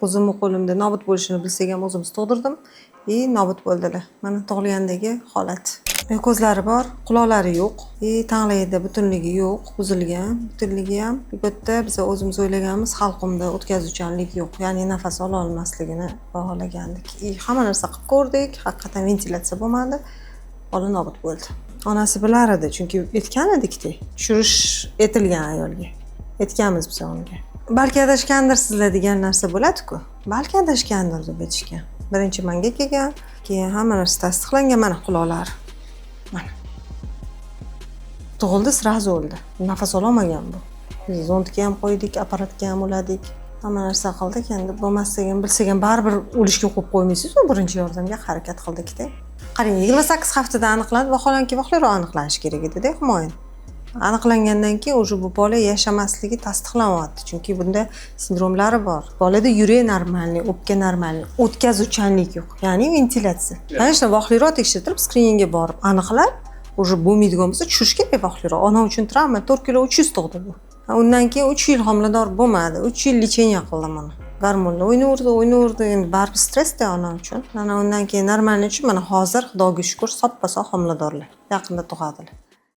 O'zimni qo'limda nobud bo'lishini bilsak ham o'zimiz tug'dirdim. Nobud bo'ldilar. Mana tug'ilgandagi holat. Ko'zlari bor, quloqlari yo'q. Tanglayida butunligi yo'q, buzilgan. Butunligi ham bu yerda biz o'zimiz o'ylaganimiz halqumda o'tkazuvchanlik yo'q. Ya'ni nafas ola olmasligini baholagandik. Hamma narsa qilib ko'rdik, haqiqatan ventilyatsiya bo'lmadi. Bola nobud bo'ldi. Onasi bilar edi, chunki aytgan edik-da, tushirish etilgan ayolga. Aytganmiz biz unga. Balki adashgandirsizlar degan narsa bo'ladi-ku. Balki adashgandir deb aytishgan. Birinchi menga kelgan, keyin hamma narsa tasdiqlangan, mana quloqlari. Mana. Tug'ildi, sразу o'ldi. Nafas olmagan bu. Biz zontga ham qo'ydik, apparatga ham uladik. Hamma narsa qildik, endi bo'lmasa ham bilsak ham baribir o'lishga qo'yib qo'ymaysiz-ku, birinchi yordamga harakat qildik-da. Qarang, 28 haftada aniqlandi, vaholanki vaqtliroq aniqlanishi kerak edi-da, Humoyun. Aniqlangandan keyin o'sha bu bola yashamasligi tasdiqlanyapti, chunki bunda sindromlari bor. Bolada yurak normalniy, o'pka normalniy, o'tkazuvchanlik yo'q, ya'ni ventilyatsiya. Конечно, vaqtliroq tekshirtirib, skriningga borib aniqlab, o'sha bo'lmaydigan bo'lsa tushirish kerak vaqtliroq. Ona uchun travma 4 kilo 300 tug'di bu. Undan keyin 3 yil homilador bo'lmadi. 3 yil lecheniya qildim uni. Gormonlar o'ynaverdi, endi baribir stressda ona uchun. Mana undan keyin normalniy uchun mana hozir Xudoga shukr, soppa-sog' homiladorlar. Yaqinda tug'adilar.